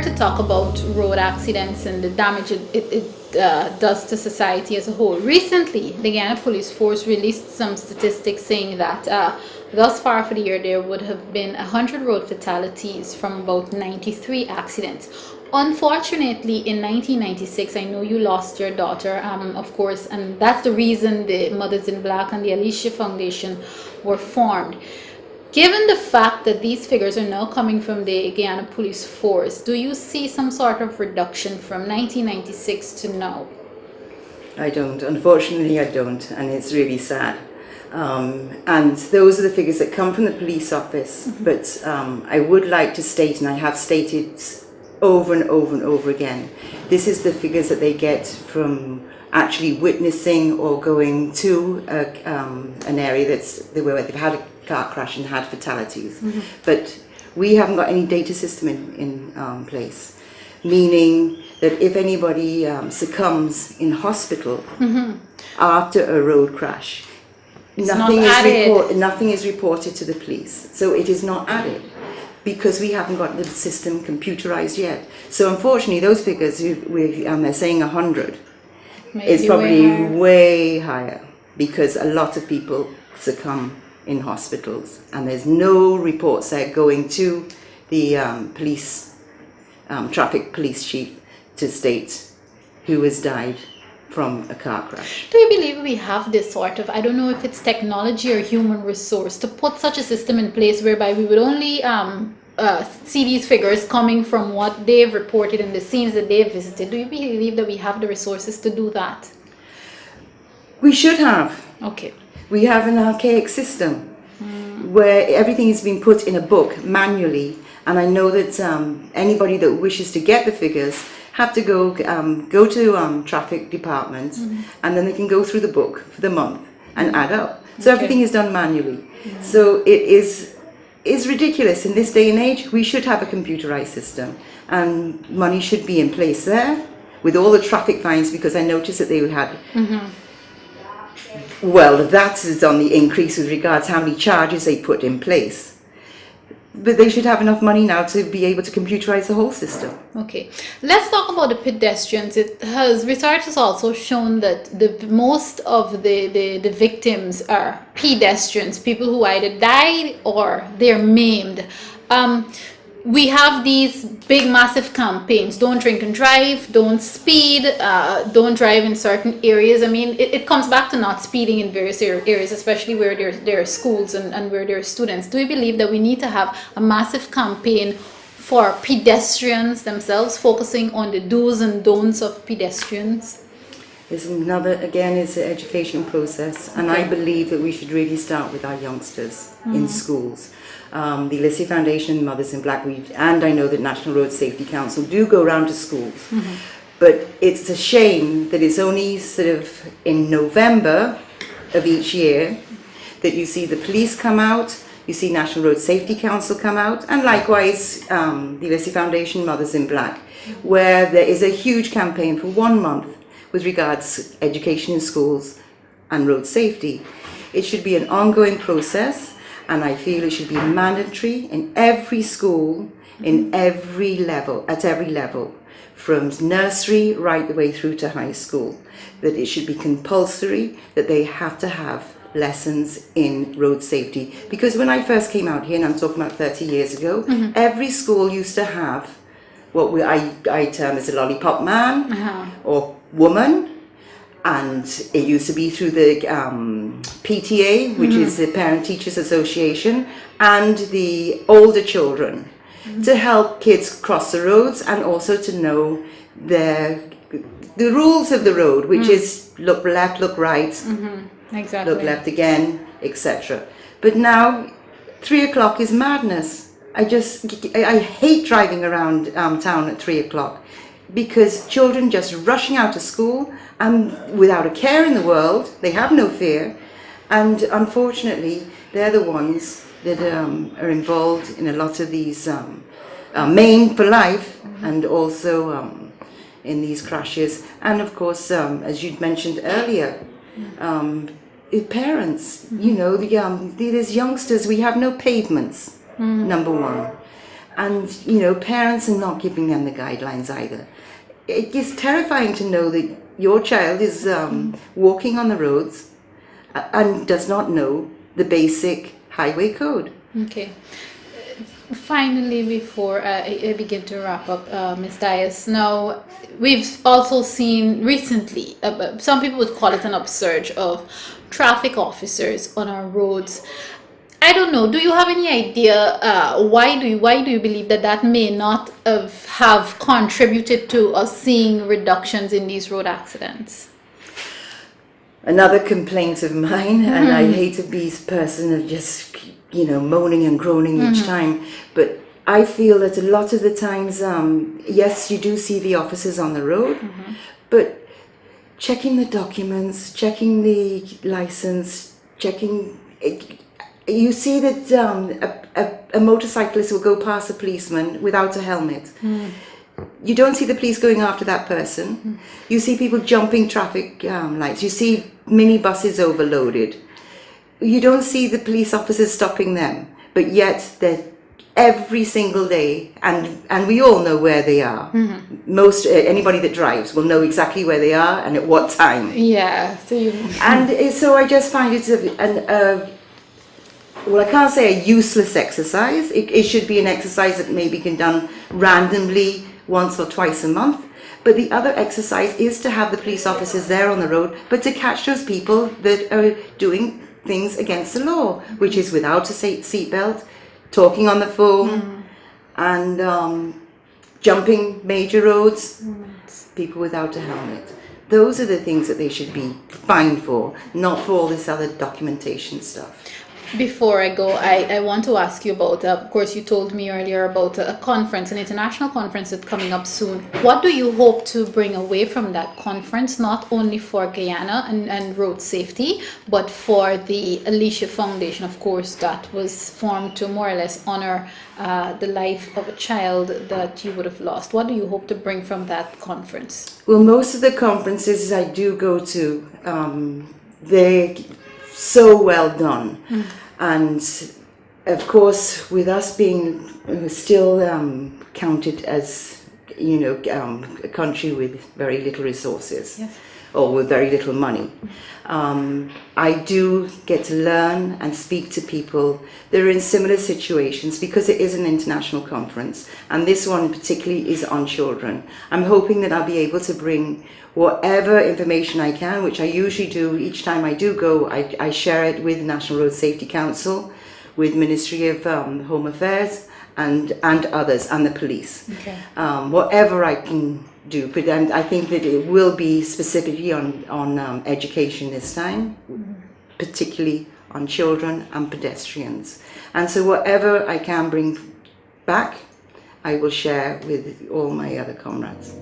to talk about road accidents and the damage it does to society as a whole. Recently, the Guyana Police Force released some statistics saying that thus far for the year there would have been 100 road fatalities from about 93 accidents. Unfortunately, in 1996, I know you lost your daughter, of course, and that's the reason the Mothers in Black and the Alicia Foundation were formed. Given the fact that these figures are now coming from the Guyana Police Force, do you see some sort of reduction from 1996 to now? I don't. Unfortunately, I don't, and it's really sad. And those are the figures that come from the police office. Mm-hmm. But I would like to state, and I have stated over and over and over again, this is the figures that they get from actually witnessing or going to an area where they've had a car crash and had fatalities. Mm-hmm. But we haven't got any data system in place, meaning that if anybody succumbs in hospital mm-hmm. after a road crash, nothing is reported to the police. So it is not added because we haven't got the system computerized yet. So unfortunately, those figures, they're saying 100, it's probably way higher because a lot of people succumb in hospitals, and there's no reports there going to the traffic police chief to state who has died from a car crash. Do you believe we have this sort of, I don't know if it's technology or human resource, to put such a system in place whereby we would only see these figures coming from what they've reported in the scenes that they've visited? Do you believe that we have the resources to do that? We should have. Okay. We have an archaic system where everything is being put in a book manually, and I know that anybody that wishes to get the figures have to go to traffic department, mm-hmm. and then they can go through the book for the month and add up. So everything is done manually. Mm-hmm. So it is ridiculous in this day and age. We should have a computerized system, and money should be in place there with all the traffic fines, because I noticed that they had. Mm-hmm. Well, that is on the increase with regards to how many charges they put in place. But they should have enough money now to be able to computerize the whole system. Okay. Let's talk about the pedestrians. Research has also shown that most of the victims are pedestrians, people who either died or they're maimed. We have these big, massive campaigns. Don't drink and drive, don't speed, don't drive in certain areas. I mean, it comes back to not speeding in various areas, especially where there are schools and where there are students. Do you believe that we need to have a massive campaign for pedestrians themselves, focusing on the do's and don'ts of pedestrians? It's the education process. And I believe that we should really start with our youngsters in schools. The Alicia Foundation and Mothers in Black, and I know that National Road Safety Council do go around to schools. Mm-hmm. But it's a shame that it's only sort of in November of each year that you see the police come out, you see National Road Safety Council come out, and likewise the Alicia Foundation, Mothers in Black, where there is a huge campaign for 1 month with regards to education in schools and road safety. It should be an ongoing process. And I feel it should be mandatory in every school, at every level, from nursery right the way through to high school, that it should be compulsory, that they have to have lessons in road safety. Because when I first came out here, and I'm talking about 30 years ago, mm-hmm. every school used to have what I term as a lollipop man or woman. And it used to be through the PTA, which is the Parent Teachers Association, and the older children, to help kids cross the roads and also to know the rules of the road, which is look left, look right, exactly. Look left again, etc. But now 3 o'clock is madness. I hate driving around town at 3 o'clock. Because children just rushing out of school and without a care in the world, they have no fear, and unfortunately they're the ones that are involved in a lot of these maimed for life, and also in these crashes. And of course, as you'd mentioned earlier, parents, you know, these youngsters, we have no pavements, number one. And, you know, parents are not giving them the guidelines either. It is terrifying to know that your child is walking on the roads and does not know the basic highway code. Okay. Finally, before I begin to wrap up, Ms. Dias, now we've also seen recently, some people would call it an upsurge of traffic officers on our roads. I don't know. Do you have any idea why do you believe that may not have contributed to us seeing reductions in these road accidents? Another complaint of mine, and I hate to be a person of just, you know, moaning and groaning each time, but I feel that a lot of the times, yes, you do see the officers on the road, but checking the documents, checking the license, checking... You see that a motorcyclist will go past a policeman without a helmet. You don't see the police going after that person. You see people jumping traffic lights. You see minibuses overloaded. You don't see the police officers stopping them. But yet they're every single day, and we all know where they are. Most anybody that drives will know exactly where they are and at what time. Yeah. So I just find it's well, I can't say a useless exercise. It should be an exercise that maybe can be done randomly once or twice a month. But the other exercise is to have the police officers there on the road, but to catch those people that are doing things against the law, which is without a seatbelt, talking on the phone, and jumping major roads, people without a helmet. Those are the things that they should be fined for, not for all this other documentation stuff. Before I go, I want to ask you about, of course, you told me earlier about a conference, an international conference that's coming up soon. What do you hope to bring away from that conference, not only for Guyana and road safety, but for the Alicia Foundation, of course, that was formed to more or less honor the life of a child that you would have lost? What do you hope to bring from that conference? Well, most of the conferences I do go to, they're so well done. And of course, with us being still counted as, you know, a country with very little resources, or with very little money, I do get to learn and speak to people that are in similar situations, because it is an international conference, and this one particularly is on children. I'm hoping that I'll be able to bring whatever information I can, which I usually do each time I do go. I share it with the National Road Safety Council, with Ministry of Home Affairs, and others, and the police. Whatever I can do, but I think that it will be specifically on education this time, particularly on children and pedestrians. And so whatever I can bring back, I will share with all my other comrades.